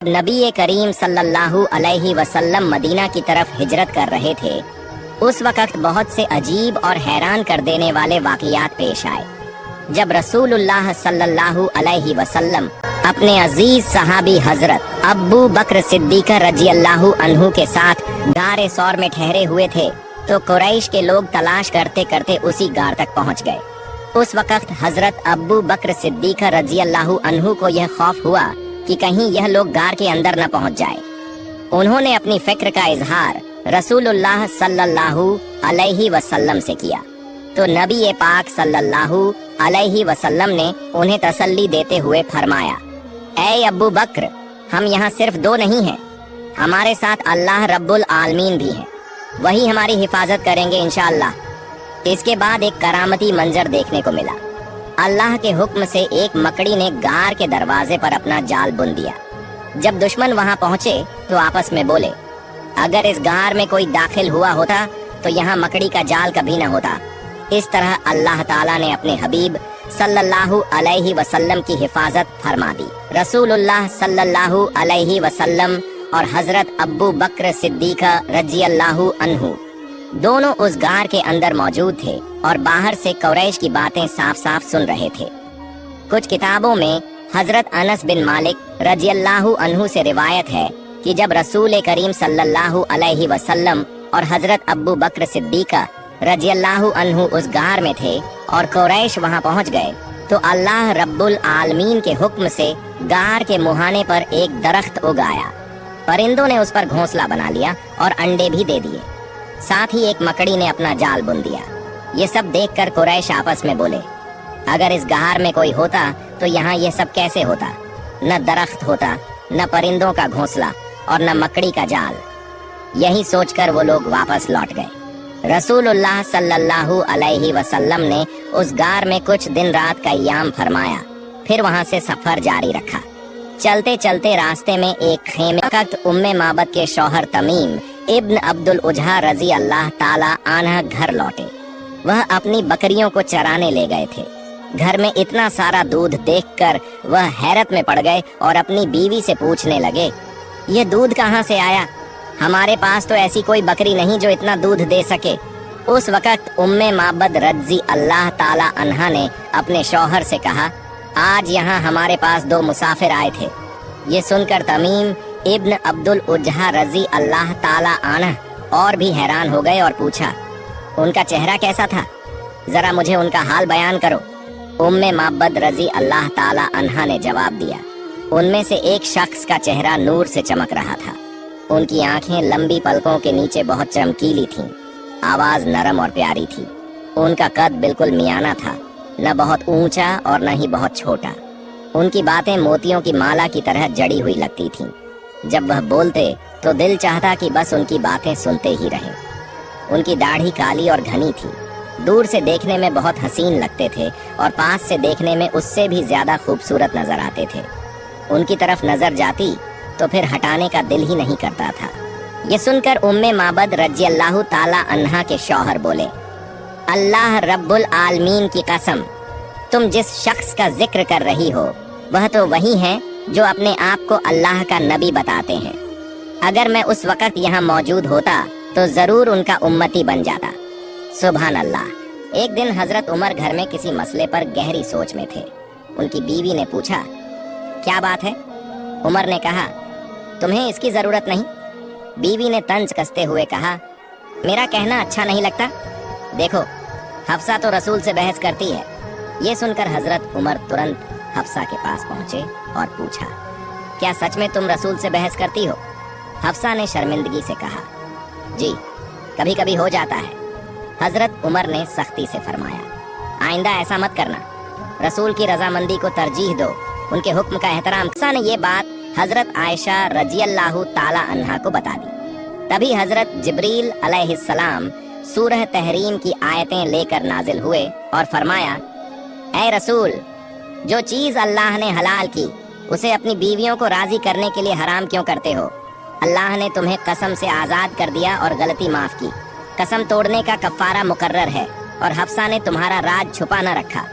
नबी करीम सल्लल्लाहु अलैहि वसल्लम मदीना की तरफ हिजरत कर रहे थे। उस वक़्त बहुत से अजीब और हैरान कर देने वाले वाक़ियात पेश आए। जब रसूलुल्लाह सल्लल्लाहु अलैहि वसल्लम अपने अजीज सहाबी हजरत अब्बू बकर सिद्दीक़ रज़ियल्लाहु अन्हु के साथ गारे सौर में ठहरे हुए थे तो कुरैश के लोग तलाश करते करते उसी गार तक पहुंच गए। उस वक़्त हजरत अब्बू बकर सिद्दीक़ रज़ियल्लाहु अन्हु को यह खौफ हुआ कि कहीं यह लोग गार के अंदर न पहुंच जाए। उन्होंने अपनी फिक्र का इजहार रसूलुल्लाह सल्लल्लाहु अलैहि वसल्लम से किया तो नबी पाक सल्लल्लाहु अलैहि वसल्लम ने उन्हें तसल्ली देते हुए फरमाया, ऐ अब्बू बकर, हम यहाँ सिर्फ दो नहीं हैं, हमारे साथ अल्लाह रब्बुल आलमीन भी हैं, वही हमारी हिफाजत करेंगे इंशाअल्लाह। इसके बाद एक करामती मंजर देखने को मिला। अल्लाह के हुक्म से एक मकड़ी ने गार के दरवाजे पर अपना जाल बुन दिया। जब दुश्मन वहां पहुंचे तो आपस में बोले, अगर इस गार में कोई दाखिल हुआ होता तो यहाँ मकड़ी का जाल कभी न होता। इस तरह अल्लाह ताला ने अपने हबीब सल्लल्लाहु अलैहि वसल्लम की हिफाजत फरमा दी। रसूलुल्लाह सल्लल्लाहु अलैहि वसल्लम और हजरत अब्बू बकर सिद्दीक़ रज़ियल्लाहु अन्हु दोनों उस गार के अंदर मौजूद थे और बाहर से कुरैश की बातें साफ साफ सुन रहे थे। कुछ किताबों में हजरत अनस बिन मालिक रज़ियल्लाहु अन्हु से रिवायत है कि जब रसूल करीम सल्लल्लाहु अलैहि वसल्लम और हजरत अब्बू बकर सिद्दीक़ रज़ियल्लाहु अन्हु उस गार में थे और कुरैश वहां पहुंच गए तो अल्लाह रब्बुल आलमीन के हुक्म से गार के मुहाने पर एक दरख्त उगाया। परिंदों ने उस पर घोंसला बना लिया और अंडे भी दे दिए। साथ ही एक मकड़ी ने अपना जाल बुन दिया। ये सब देखकर कुरैश आपस में बोले, अगर इस गार में कोई होता तो यहाँ ये सब कैसे होता? न दरख्त होता, न परिंदों का घोंसला और न मकड़ी का जाल। यही सोचकर वो लोग वापस लौट गए। रसूलुल्लाह सल्लल्लाहु अलैहि वसल्लम ने उस गार में कुछ दिन रात का क़याम फरमाया, फिर वहाँ से सफर जारी रखा। चलते चलते रास्ते में एक खेमे वक्त उम्मे माबद के शौहर तमीम इब्न अब्दुल उजहा रजी अल्लाह ताला आन्हा घर लौटे। वह अपनी बकरियों को चराने ले गए थे। घर में इतना सारा दूध देखकर वह हैरत में पड़ गए और अपनी बीवी से पूछने लगे, ये दूध कहाँ से आया? हमारे पास तो ऐसी कोई बकरी नहीं जो इतना दूध दे सके। उस वक़्त उम्मे माबद रजी अल्लाह ताला अन्हा ने अपने शौहर से कहा, आज यहाँ हमारे पास दो मुसाफिर आए थे। ये सुनकर तमीम इब्न अब्दुल उजहा रजी अल्लाह ताला अन्हा और भी हैरान हो गए और पूछा, उनका चेहरा कैसा था? जरा मुझे उनका हाल बयान करो। उम्मे माबद रजी अल्लाह ताला अन्हा ने जवाब दिया, उनमें से एक शख्स का चेहरा नूर से चमक रहा था। उनकी आंखें लंबी पलकों के नीचे बहुत चमकीली थीं, आवाज नरम और प्यारी थी। उनका कद बिल्कुल मियाना था, न बहुत ऊंचा और न ही बहुत छोटा। उनकी बातें मोतियों की माला की तरह जड़ी हुई लगती थीं। जब वह बोलते तो दिल चाहता कि बस उनकी बातें सुनते ही रहें। उनकी दाढ़ी काली और घनी थी। दूर से देखने में बहुत हसीन लगते थे और पास से देखने में उससे भी ज्यादा खूबसूरत नजर आते थे। उनकी तरफ नजर जाती तो फिर हटाने का दिल ही नहीं करता था। ये सुनकर उम्मे माबद रज़ियल्लाहु ताला अन्हा के शौहर बोले, अल्लाह रब्बुल आलमीन की कसम, तुम जिस शख्स का जिक्र कर रही हो वह तो वही है जो अपने आप को अल्लाह का नबी बताते हैं। अगर मैं उस वक़्त यहाँ मौजूद होता तो जरूर उनका उम्मती बन जाता। सुभान अल्लाह। एक दिन हजरत उमर घर में किसी मसले पर गहरी सोच में थे। उनकी बीवी ने पूछा, क्या बात है? उमर ने कहा, तुम्हें इसकी जरूरत नहीं। बीवी ने तंज कसते हुए कहा, मेरा कहना अच्छा नहीं लगता? देखो, हफ्सा तो रसूल से बहस करती है। ये सुनकर हजरत उमर तुरंत हफ्सा के पास पहुंचे और पूछा, क्या सच में तुम रसूल से बहस करती हो? हफ्सा ने शर्मिंदगी से कहा, जी, कभी कभी हो जाता है। हजरत उमर ने सख्ती से फरमाया, आइंदा ऐसा मत करना। रसूल की रजामंदी को तरजीह दो, उनके हुक्म का एहतराम। हफ्सा ने ये बात हजरत आयशा रज़ियल्लाहु ताला अन्हा को बता दी। तभी हजरत जिब्रील अलैहिस्सलाम सूरह तहरीम की आयतें लेकर नाजिल हुए और फरमाया, ऐ रसूल, जो चीज अल्लाह ने हलाल की उसे अपनी बीवियों को राजी करने के लिए हराम क्यों करते हो? अल्लाह ने तुम्हें कसम से आजाद कर दिया और गलती माफ की। कसम तोड़ने का कफारा मुकर्रर है और हफ्सा ने तुम्हारा राज छुपा न रखा।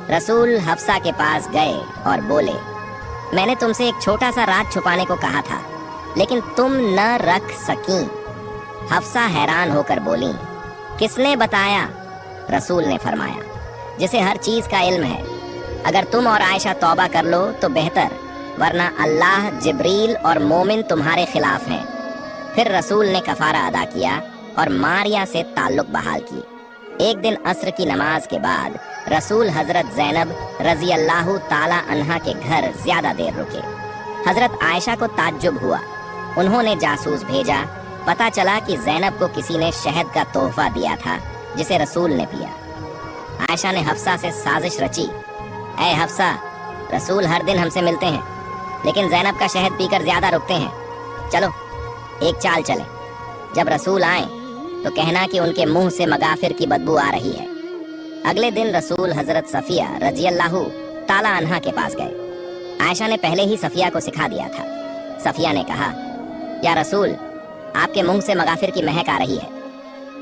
रसूल हफ्सा के पास गए और बोले, मैंने तुमसे एक छोटा सा राज छुपाने को कहा था, लेकिन तुम न रख सकी। हफ्सा हैरान होकर बोली, किसने बताया? रसूल ने फरमाया, जिसे हर चीज का इल्म है। अगर तुम और आयशा तौबा कर लो तो बेहतर, वरना अल्लाह, जिब्रील और मोमिन तुम्हारे खिलाफ हैं। फिर रसूल ने कफारा अदा किया और मारिया से ताल्लुक बहाल किए। एक दिन असर की नमाज के बाद रसूल हजरत ज़ैनब रजी अल्लाह ताला अन्हा के घर ज्यादा देर रुके। हजरत आयशा को ताज्जुब हुआ। उन्होंने जासूस भेजा। पता चला कि ज़ैनब को किसी ने शहद का तोहफा दिया था, जिसे रसूल ने पिया। आयशा ने हफ्सा से साजिश रची, ऐ हफ्सा, रसूल हर दिन हमसे मिलते हैं, लेकिन ज़ैनब का शहद पीकर ज्यादा रुकते हैं। चलो एक चाल चले, जब रसूल आए तो कहना कि उनके मुंह से मगाफिर की बदबू आ रही है। अगले दिन रसूल हजरत सफिया रजी अल्लाह ताला अन्हा के पास गए। आयशा ने पहले ही सफिया को सिखा दिया था। सफिया ने कहा, या रसूल, आपके मुंह से मगाफिर की महक आ रही है।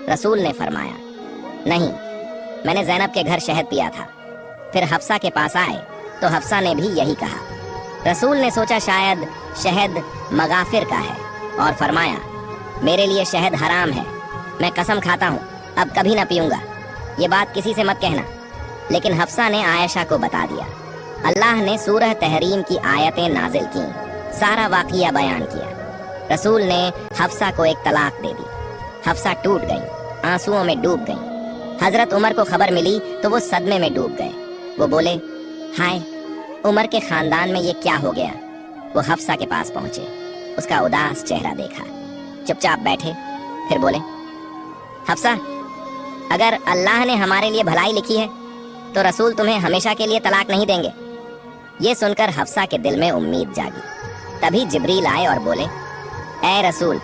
रसूल ने फरमाया, नहीं, मैंने ज़ैनब के घर शहद पिया था। फिर हफ्सा के पास आए तो हफ्सा ने भी यही कहा। रसूल ने सोचा शायद शहद मगाफिर का है और फरमाया, मेरे लिए शहद हराम है, मैं कसम खाता हूँ अब कभी ना पीऊंगा। ये बात किसी से मत कहना। लेकिन हफ्सा ने आयशा को बता दिया। अल्लाह ने सूरह तहरीम की आयतें नाजिल की, सारा वाक़िया बयान किया। रसूल ने हफ्सा को एक तलाक दे दी। हफ्सा टूट गई, आंसुओं में डूब गई। हजरत उमर को खबर मिली तो वो सदमे में डूब गए। वो बोले, हाय, उमर के खानदान में ये क्या हो गया? वो हफ्सा के पास पहुंचे, उसका उदास चेहरा देखा, चुपचाप बैठे। फिर बोले, हफ्सा, अगर अल्लाह ने हमारे लिए भलाई लिखी है तो रसूल तुम्हें हमेशा के लिए तलाक नहीं देंगे। ये सुनकर हफ्सा के दिल में उम्मीद जागी। तभी जिब्रील आए और बोले, ऐ रसूल,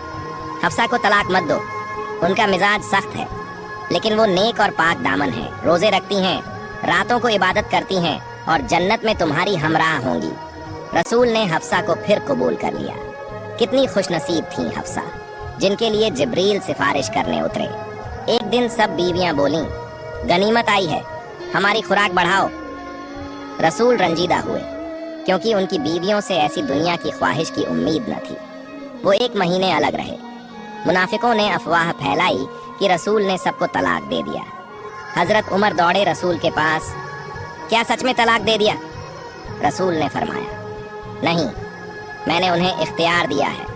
हफ्सा को तलाक मत दो। उनका मिजाज सख्त है, लेकिन वो नेक और पाक दामन है, रोजे रखती हैं, रातों को इबादत करती हैं और जन्नत में तुम्हारी हमराह होंगी। रसूल ने हफ्सा को फिर कबूल कर लिया। कितनी खुशनसीब थी हफ्सा, जिनके लिए जिब्रील सिफारिश करने उतरे। एक दिन सब बीवियां बोलीं, गनीमत आई है, हमारी खुराक बढ़ाओ। रसूल रंजीदा हुए, क्योंकि उनकी बीवियों से ऐसी दुनिया की ख्वाहिश की उम्मीद न थी। वो 1 महीने अलग रहे। मुनाफिकों ने अफवाह फैलाई कि रसूल ने सबको तलाक दे दिया। हजरत उमर दौड़े रसूल के पास, क्या सच में तलाक दे दिया? रसूल ने फरमाया, नहीं, मैंने उन्हें इख्तियार दिया है,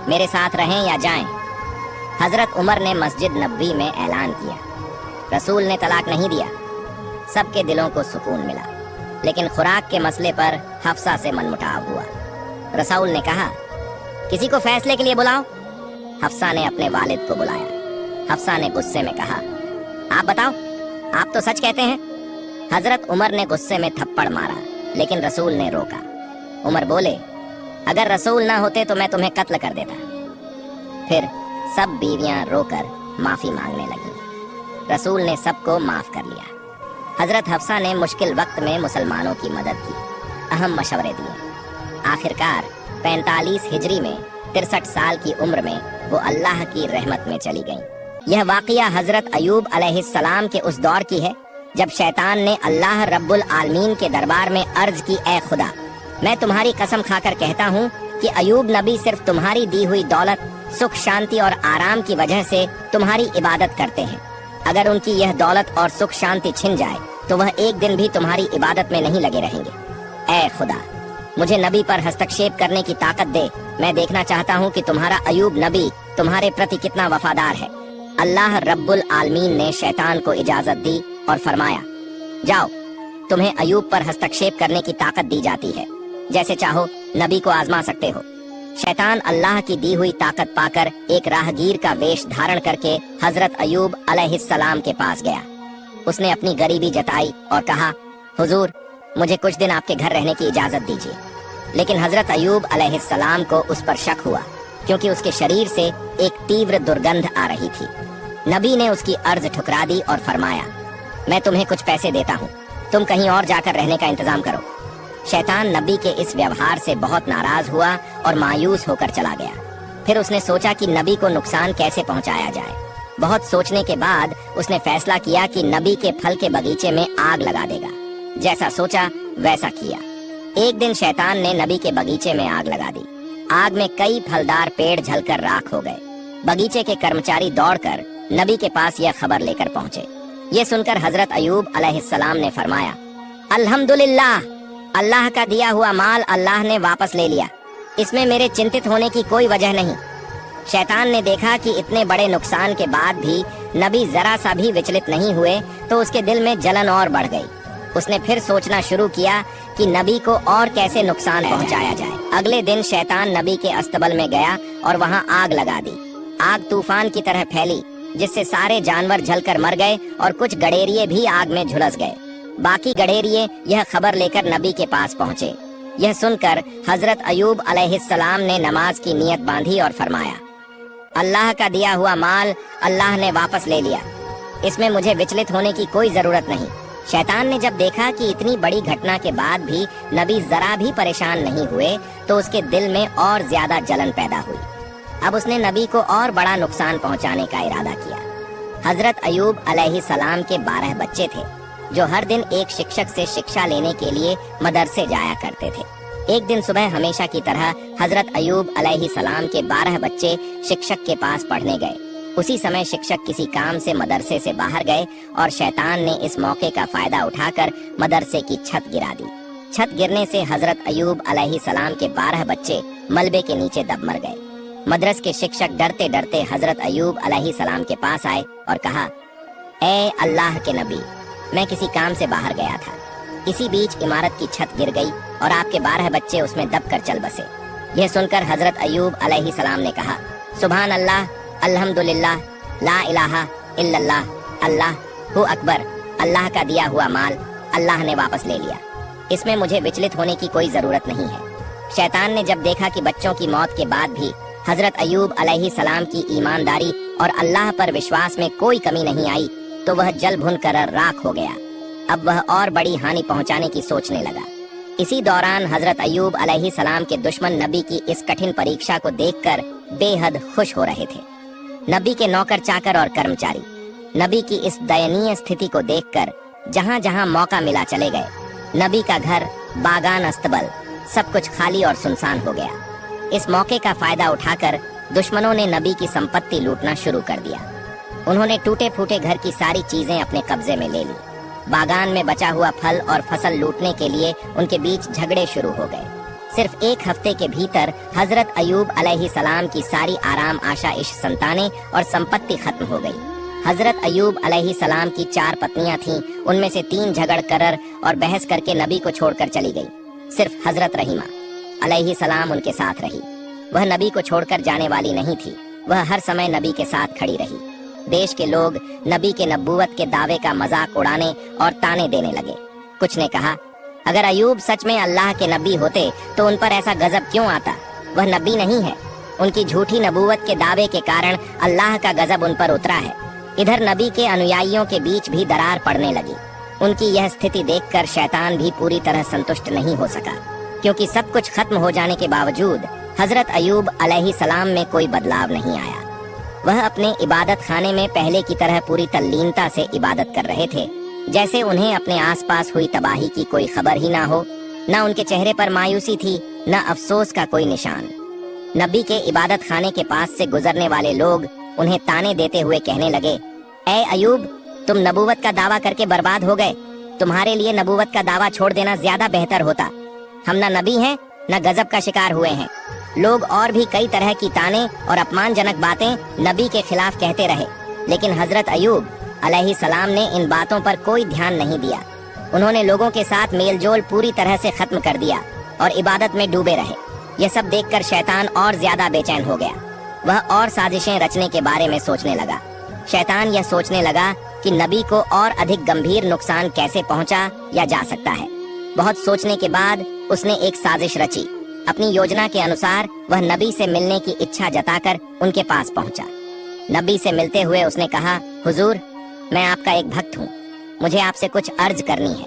मेरे साथ रहें या जाएं। हजरत उमर ने मस्जिद नबवी में ऐलान किया, रसूल ने तलाक नहीं दिया। सबके दिलों को सुकून मिला, लेकिन खुराक के मसले पर हफ्सा से मनमुटाव हुआ। रसूल ने कहा, किसी को फैसले के लिए बुलाओ। हफ्सा ने अपने वालिद को बुलाया। हफ्सा ने गुस्से में कहा, आप बताओ, आप तो सच कहते हैं। हजरत उमर ने गुस्से में थप्पड़ मारा, लेकिन रसूल ने रोका। उमर बोले, अगर रसूल ना होते तो मैं तुम्हें कत्ल कर देता। फिर सब बीवियां रोकर माफी मांगने लगी। रसूल ने सबको माफ कर लिया। हजरत हफ्सा ने मुश्किल वक्त में मुसलमानों की मदद की, अहम मशवरे दिए। आखिरकार 45 हिजरी में 63 साल की उम्र में वो अल्लाह की रहमत में चली गईं। यह वाक़िया हजरत अयूब अलैहिस्सलाम के उस दौर की है जब शैतान ने अल्लाह रब्बुल आलमीन के दरबार में अर्ज की, ऐ खुदा, मैं तुम्हारी कसम खाकर कहता हूँ कि अयूब नबी सिर्फ तुम्हारी दी हुई दौलत, सुख, शांति और आराम की वजह से तुम्हारी इबादत करते हैं। अगर उनकी यह दौलत और सुख शांति छिन जाए तो वह एक दिन भी तुम्हारी इबादत में नहीं लगे रहेंगे। ऐ खुदा, मुझे नबी पर हस्तक्षेप करने की ताकत दे। मैं देखना चाहता हूँ कि तुम्हारा अयूब नबी तुम्हारे प्रति कितना वफादार है। अल्लाह रब्बुल आलमीन ने शैतान को इजाजत दी और फरमाया, जाओ, तुम्हें अयूब पर हस्तक्षेप करने की ताकत दी जाती है, जैसे चाहो नबी को आजमा सकते हो। शैतान अल्लाह की दी हुई ताकत पाकर एक राहगीर का वेश धारण करके हजरत अयूब अलैहिस्सलाम के पास गया। उसने अपनी गरीबी जताई और कहा, हुजूर, मुझे कुछ दिन आपके घर रहने की इजाजत दीजिए। लेकिन हजरत अयूब अलैहिस्सलाम को उस पर शक हुआ, क्योंकि उसके शरीर से एक तीव्र दुर्गंध आ रही थी। नबी ने उसकी अर्ज ठुकरा दी और फरमाया, मैं तुम्हें कुछ पैसे देता हूँ, तुम कहीं और जाकर रहने का इंतजाम करो। शैतान नबी के इस व्यवहार से बहुत नाराज हुआ और मायूस होकर चला गया। फिर उसने सोचा कि नबी को नुकसान कैसे पहुंचाया जाए। बहुत सोचने के बाद उसने फैसला किया कि नबी के फल के बगीचे में आग लगा देगा। जैसा सोचा वैसा किया। एक दिन शैतान ने नबी के बगीचे में आग लगा दी। आग में कई फलदार पेड़ जलकर राख हो गए। बगीचे के कर्मचारी दौड़कर नबी के पास यह खबर लेकर पहुंचे। ये सुनकर हजरत अयूब अलैहिस्सलाम ने फरमाया, अल्हम्दुलिल्लाह, अल्लाह का दिया हुआ माल अल्लाह ने वापस ले लिया। इसमें मेरे चिंतित होने की कोई वजह नहीं। शैतान ने देखा कि इतने बड़े नुकसान के बाद भी नबी जरा सा भी विचलित नहीं हुए तो उसके दिल में जलन और बढ़ गई। उसने फिर सोचना शुरू किया कि नबी को और कैसे नुकसान पहुंचाया जाए। अगले दिन शैतान नबी के अस्तबल में गया और वहां आग लगा दी। आग तूफान की तरह फैली, जिससे सारे जानवर जलकर मर गए और कुछ गडेरिये भी आग में झुलस गए। बाकी गडेरिये यह खबर लेकर नबी के पास पहुंचे। यह सुनकर हजरत अयूब अलैहिस्सलाम ने नमाज की नियत बांधी और फरमाया, अल्लाह का दिया हुआ माल अल्लाह ने वापस ले लिया। इसमें मुझे विचलित होने की कोई जरूरत नहीं। शैतान ने जब देखा कि इतनी बड़ी घटना के बाद भी नबी जरा भी परेशान नहीं हुए तो उसके दिल में और ज्यादा जलन पैदा हुई। अब उसने नबी को और बड़ा नुकसान पहुंचाने का इरादा किया। हजरत अयूब अलैहिस्सलाम के 12 बच्चे थे जो हर दिन एक शिक्षक से शिक्षा लेने के लिए मदरसे जाया करते थे। एक दिन सुबह हमेशा की तरह हजरत अयूब अलैहिस्सलाम के 12 बच्चे शिक्षक के पास पढ़ने गए। उसी समय शिक्षक किसी काम से मदरसे से बाहर गए और शैतान ने इस मौके का फायदा उठाकर मदरसे की छत गिरा दी। छत गिरने से हजरत अयूब अलैहिस्सलाम के 12 बच्चे मलबे के नीचे दब मर गए। मदरस के शिक्षक डरते डरते हजरत अयूब अलैहिस्सलाम के पास आए और कहा, ए अल्लाह के नबी, मैं किसी काम से बाहर गया था। इसी बीच इमारत की छत गिर गई और आपके 12 बच्चे उसमें दबकर चल बसे। यह सुनकर हजरत अयूब अलैहिस्सलाम ने कहा, सुभान अल्लाह, अल्हम्दुलिल्लाह, ला इलाहा इल्लल्लाह, अल्लाह हु अकबर, अल्लाह का दिया हुआ माल अल्लाह ने वापस ले लिया। इसमें मुझे विचलित होने की कोई जरूरत नहीं है। शैतान ने जब देखा कि बच्चों की मौत के बाद भी हजरत अयूब अलैहिस्सलाम की ईमानदारी और अल्लाह पर विश्वास में कोई कमी नहीं आई तो वह जल भुन कर राख हो गया। अब वह और बड़ी हानि पहुंचाने की सोचने लगा। इसी दौरान हजरत अयूब अलैहिस्सलाम के दुश्मन नबी की इस कठिन परीक्षा को देखकर बेहद खुश हो रहे थे। नबी के नौकर चाकर और कर्मचारी नबी की इस दयनीय स्थिति को देखकर जहां जहां मौका मिला चले गए। नबी का घर, बागान, अस्तबल सब कुछ खाली और सुनसान हो गया। इस मौके का फायदा उठाकर दुश्मनों ने नबी की संपत्ति लूटना शुरू कर दिया। उन्होंने टूटे फूटे घर की सारी चीजें अपने कब्जे में ले ली। बागान में बचा हुआ फल और फसल लूटने के लिए उनके बीच झगड़े शुरू हो गए। सिर्फ एक हफ्ते के भीतर हजरत अयूब अलैहिस्सलाम की सारी आराम आशाइश संतानें और संपत्ति खत्म हो गई। हजरत अयूब अलैहिस्सलाम की 4 पत्नियां थीं, उनमें से 3 झगड़ कर और बहस करके नबी को छोड़कर चली गई। सिर्फ हजरत रहीमा अलैहिस्सलाम उनके साथ रही। वह नबी को छोड़कर जाने वाली नहीं थी। वह हर समय नबी के साथ खड़ी रही। देश के लोग नबी के नबूवत के दावे का मजाक उड़ाने और ताने देने लगे। कुछ ने कहा, अगर अयूब सच में अल्लाह के नबी होते तो उन पर ऐसा गजब क्यों आता? वह नबी नहीं है। उनकी झूठी नबूवत के दावे के कारण अल्लाह का गजब उन पर उतरा है। इधर नबी के अनुयायियों के बीच भी दरार पड़ने लगी। उनकी यह स्थिति देखकर शैतान भी पूरी तरह संतुष्ट नहीं हो सका, क्योंकि सब कुछ खत्म हो जाने के बावजूद हजरत अयूब अलैहिस्सलाम में कोई बदलाव नहीं आया। वह अपने इबादत खाने में पहले की तरह पूरी तल्लीनता से इबादत कर रहे थे, जैसे उन्हें अपने आसपास हुई तबाही की कोई खबर ही ना हो। न उनके चेहरे पर मायूसी थी, न अफसोस का कोई निशान। नबी के इबादत खाने के पास से गुजरने वाले लोग उन्हें ताने देते हुए कहने लगे, ए अयूब, तुम नबूवत का दावा करके बर्बाद हो गए। तुम्हारे लिए नबूवत का दावा छोड़ देना ज्यादा बेहतर होता। हम न नबी हैं न गजब का शिकार हुए हैं। लोग और भी कई तरह की ताने और अपमानजनक बातें नबी के खिलाफ कहते रहे, लेकिन हजरत अयूब अलैहिस्सलाम ने इन बातों पर कोई ध्यान नहीं दिया। उन्होंने लोगों के साथ मेलजोल पूरी तरह से खत्म कर दिया और इबादत में डूबे रहे। यह सब देखकर शैतान और ज्यादा बेचैन हो गया। वह और साजिशें रचने के बारे में सोचने लगा। शैतान यह सोचने लगा कि नबी को और अधिक गंभीर नुकसान कैसे पहुंचा या जा सकता है। बहुत सोचने के बाद उसने एक साजिश रची। अपनी योजना के अनुसार वह नबी से मिलने की इच्छा जताकर उनके पास पहुंचा। नबी से मिलते हुए उसने कहा, हुजूर, मैं आपका एक भक्त हूँ, मुझे आपसे कुछ अर्ज करनी है।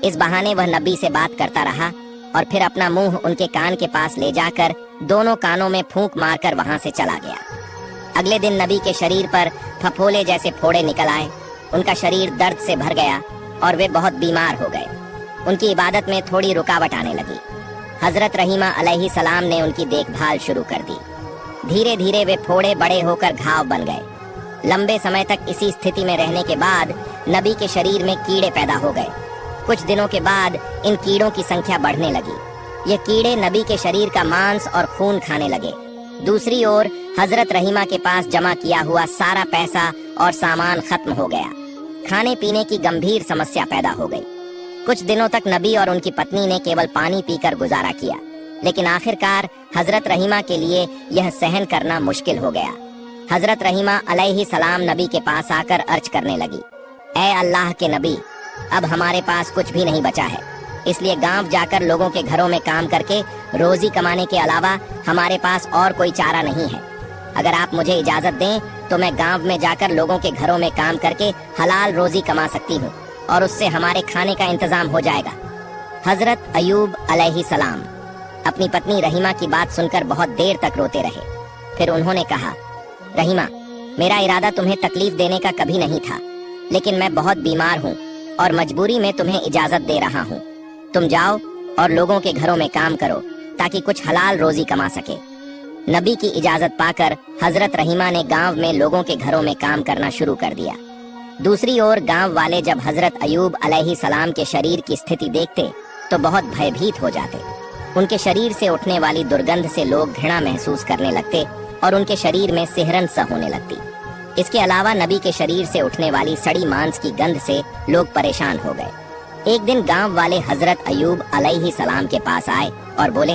इस बहाने वह नबी से बात करता रहा और फिर अपना मुंह उनके कान के पास ले जाकर दोनों कानों में फूंक मारकर वहां से चला गया। अगले दिन नबी के शरीर पर फफोले जैसे फोड़े निकल आए। उनका शरीर दर्द से भर गया और वे बहुत बीमार हो गए। उनकी इबादत में थोड़ी रुकावट आने लगी। हजरत रहीमा अलैहिस्सलाम ने उनकी देखभाल शुरू कर दी। धीरे धीरे वे फोड़े बड़े होकर घाव बन गए। लंबे समय तक इसी स्थिति में रहने के बाद नबी के शरीर में कीड़े पैदा हो गए। कुछ दिनों के बाद इन कीड़ों की संख्या बढ़ने लगी। ये कीड़े नबी के शरीर का मांस और खून खाने लगे। दूसरी ओर हजरत रहीमा के पास जमा किया हुआ सारा पैसा और सामान खत्म हो गया। खाने पीने की गंभीर समस्या पैदा हो गई। कुछ दिनों तक नबी और उनकी पत्नी ने केवल पानी पीकर गुजारा किया, लेकिन आखिरकार हजरत रहीमा के लिए यह सहन करना मुश्किल हो गया। हजरत रहीमा अलैहिस्सलाम नबी के पास आकर अर्ज करने लगी, ऐ अल्लाह के नबी, अब हमारे पास कुछ भी नहीं बचा है, इसलिए गांव जाकर लोगों के घरों में काम करके रोजी कमाने के अलावा हमारे पास और कोई चारा नहीं है। अगर आप मुझे इजाजत दें तो मैं गांव में जाकर लोगों के घरों में काम करके हलाल रोजी कमा सकती हूँ और उससे हमारे खाने का इंतजाम हो जाएगा। हजरत अयूब अलैहिस्सलाम अपनी पत्नी रहीमा की बात सुनकर बहुत देर तक रोते रहे। फिर उन्होंने कहा, रहीमा, मेरा इरादा तुम्हें तकलीफ देने का कभी नहीं था, लेकिन मैं बहुत बीमार हूँ और मजबूरी में तुम्हें इजाजत दे रहा हूँ। तुम जाओ और लोगों के घरों में काम करो ताकि कुछ हलाल रोजी कमा सके। नबी की इजाजत पाकर हजरत रहीमा ने गांव में लोगों के घरों में काम करना शुरू कर दिया। दूसरी ओर गांव वाले जब हजरत अयूब अलैहिस्सलाम के शरीर की स्थिति देखते तो बहुत भयभीत हो जाते। उनके शरीर से उठने वाली दुर्गंध से लोग घृणा महसूस करने लगते और उनके शरीर में सिहरन सा होने लगती। इसके अलावा नबी के शरीर से उठने वाली सड़ी मांस की गंध से लोग परेशान हो गए। एक दिन गांव वाले हजरत अयूब अलैहिस्सलाम के पास आए और बोले,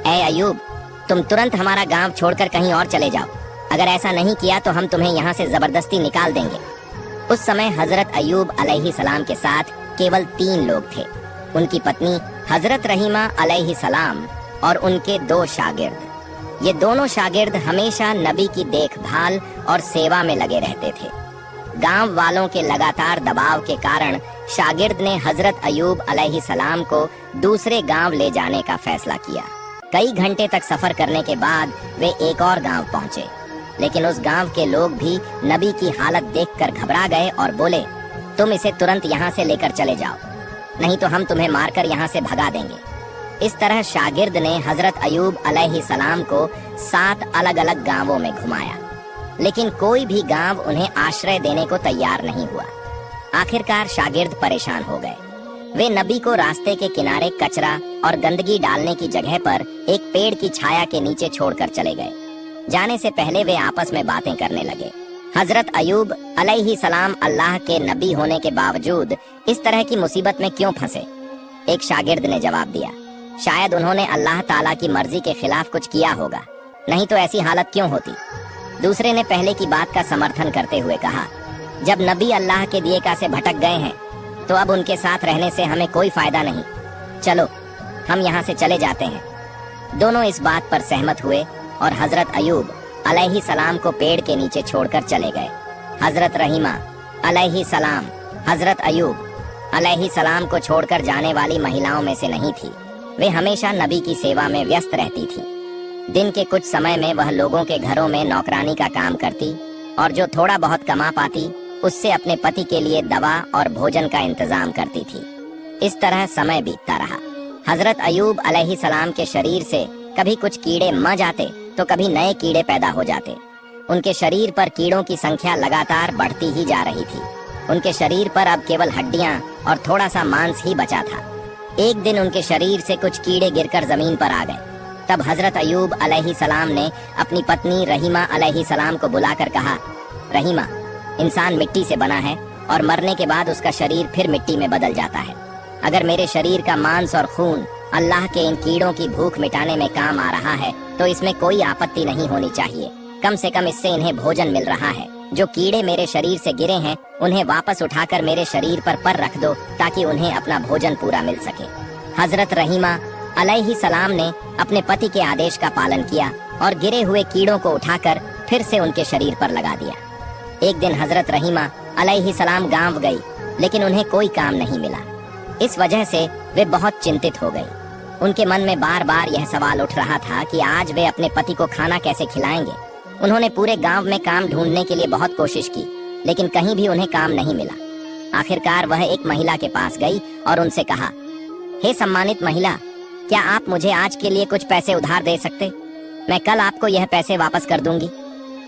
ऐ अयूब, तुम तुरंत हमारा गांव छोड़कर कहीं और चले जाओ। अगर ऐसा नहीं किया तो हम तुम्हें यहाँ से जबरदस्ती निकाल देंगे। उस समय हजरत अयूब अलैहिस्सलाम के साथ केवल 3 लोग थे, उनकी पत्नी हजरत रहीमा अलैहिस्सलाम और उनके 2 शागिर्द। ये दोनों शागिर्द हमेशा नबी की देखभाल और सेवा में लगे रहते थे। गांव वालों के लगातार दबाव के कारण शागिर्द ने हजरत अयूब अलैहिस्सलाम को दूसरे गांव ले जाने का फैसला किया। कई घंटे तक सफर करने के बाद वे एक और गांव पहुंचे, लेकिन उस गांव के लोग भी नबी की हालत देखकर घबरा गए और बोले, तुम इसे तुरंत यहाँ से लेकर चले जाओ, नहीं तो हम तुम्हें मारकर यहाँ से भगा देंगे। इस तरह शागिर्द ने हजरत अयूब अलैहिस्सलाम को 7 अलग अलग गांवों में घुमाया, लेकिन कोई भी गांव उन्हें आश्रय देने को तैयार नहीं हुआ। आखिरकार शागिर्द परेशान हो गए। वे नबी को रास्ते के किनारे कचरा और गंदगी डालने की जगह पर एक पेड़ की छाया के नीचे छोड़कर चले गए। जाने से पहले वे आपस में बातें करने लगे। हजरत अयूब अलैहिस्सलाम अल्लाह के नबी होने के बावजूद इस तरह की मुसीबत में क्यों फंसे? एक शागिर्द ने जवाब दिया, शायद उन्होंने अल्लाह ताला की मर्जी के खिलाफ कुछ किया होगा, नहीं तो ऐसी हालत क्यों होती। दूसरे ने पहले की बात का समर्थन करते हुए कहा, जब नबी अल्लाह के दिए का से भटक गए हैं तो अब उनके साथ रहने से हमें कोई फायदा नहीं, चलो हम यहाँ से चले जाते हैं। दोनों इस बात पर सहमत हुए और हजरत अयूब अलैहिस्सलाम को पेड़ के नीचे छोड़कर चले गए। हजरत रहीमा अलैहिस्सलाम हजरत अयूब अलैहिस्सलाम को छोड़कर जाने वाली महिलाओं में से नहीं थी। वे हमेशा नबी की सेवा में व्यस्त रहती थी। दिन के कुछ समय में वह लोगों के घरों में नौकरानी का काम करती और जो थोड़ा बहुत कमा पाती उससे अपने पति के लिए दवा और भोजन का इंतजाम करती थी। इस तरह समय बीतता रहा। हजरत अयूब अलैहिस्सलाम के शरीर से कभी कुछ कीड़े मर जाते तो कभी नए कीड़े पैदा हो जाते। उनके शरीर पर कीड़ों की संख्या लगातार बढ़ती ही जा रही थी। उनके शरीर पर अब केवल हड्डियां और थोड़ा सा मांस ही बचा था। एक दिन उनके शरीर से कुछ कीड़े गिरकर जमीन पर आ गए। तब हजरत अयूब अलैहिस्सलाम ने अपनी पत्नी रहीमा अलैहिस्सलाम को बुलाकर कहा, रहीमा, इंसान मिट्टी से बना है और मरने के बाद उसका शरीर फिर मिट्टी में बदल जाता है। अगर मेरे शरीर का मांस और खून अल्लाह के इन कीड़ों की भूख मिटाने में काम आ रहा है तो इसमें कोई आपत्ति नहीं होनी चाहिए। कम से कम इससे इन्हें भोजन मिल रहा है। जो कीड़े मेरे शरीर से गिरे हैं उन्हें वापस उठाकर मेरे शरीर पर रख दो ताकि उन्हें अपना भोजन पूरा मिल सके। हजरत रहीमा अलैहिस्सलाम ने अपने पति के आदेश का पालन किया और गिरे हुए कीड़ों को उठाकर फिर से उनके शरीर पर लगा दिया। एक दिन हजरत रहीमा अलैहिस्सलाम गांव गई, लेकिन उन्हें कोई काम नहीं मिला। इस वजह से वे बहुत चिंतित हो गई। उनके मन में बार बार यह सवाल उठ रहा था कि आज वे अपने पति को खाना कैसे खिलाएंगे। उन्होंने पूरे गांव में काम ढूंढने के लिए बहुत कोशिश की, लेकिन कहीं भी उन्हें काम नहीं मिला। आखिरकार वह एक महिला के पास गई और उनसे कहा, हे सम्मानित महिला, क्या आप मुझे आज के लिए कुछ पैसे उधार दे सकते? मैं कल आपको यह पैसे वापस कर दूंगी।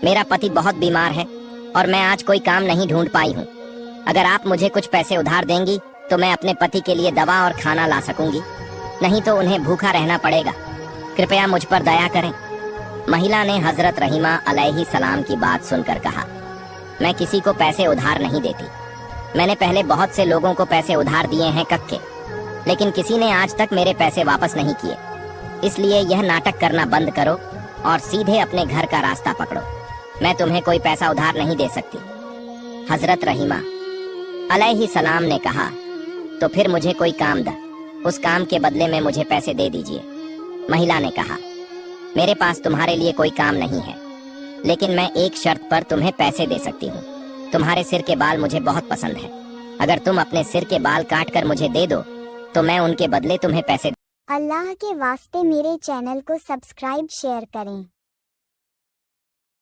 मेरा पति बहुत बीमार है और मैं आज कोई काम नहीं ढूंढ पाई हूँ। अगर आप मुझे कुछ पैसे उधार देंगी तो मैं अपने पति के लिए दवा और खाना ला सकूंगी, नहीं तो उन्हें भूखा रहना पड़ेगा। कृपया मुझ पर दया करें। महिला ने हजरत रहीमा अलैहि सलाम की बात सुनकर कहा, मैं किसी को पैसे उधार नहीं देती। मैंने पहले बहुत से लोगों को पैसे उधार दिए हैं कक्के, लेकिन किसी ने आज तक मेरे पैसे वापस नहीं किए। इसलिए यह नाटक करना बंद करो और सीधे अपने घर का रास्ता पकड़ो। मैं तुम्हें कोई पैसा उधार नहीं दे सकती। हजरत रहीमा अलैहि सलाम ने कहा, तो फिर मुझे कोई काम द, उस काम के बदले में मुझे पैसे दे दीजिए। महिला ने कहा, मेरे पास तुम्हारे लिए कोई काम नहीं है, लेकिन मैं एक शर्त पर तुम्हें पैसे दे सकती हूँ। तुम्हारे सिर के बाल मुझे बहुत पसंद है। अगर तुम अपने सिर के बाल काट कर मुझे दे दो तो मैं उनके बदले तुम्हें पैसे। अल्लाह के वास्ते मेरे चैनल को सब्सक्राइब शेयर करें।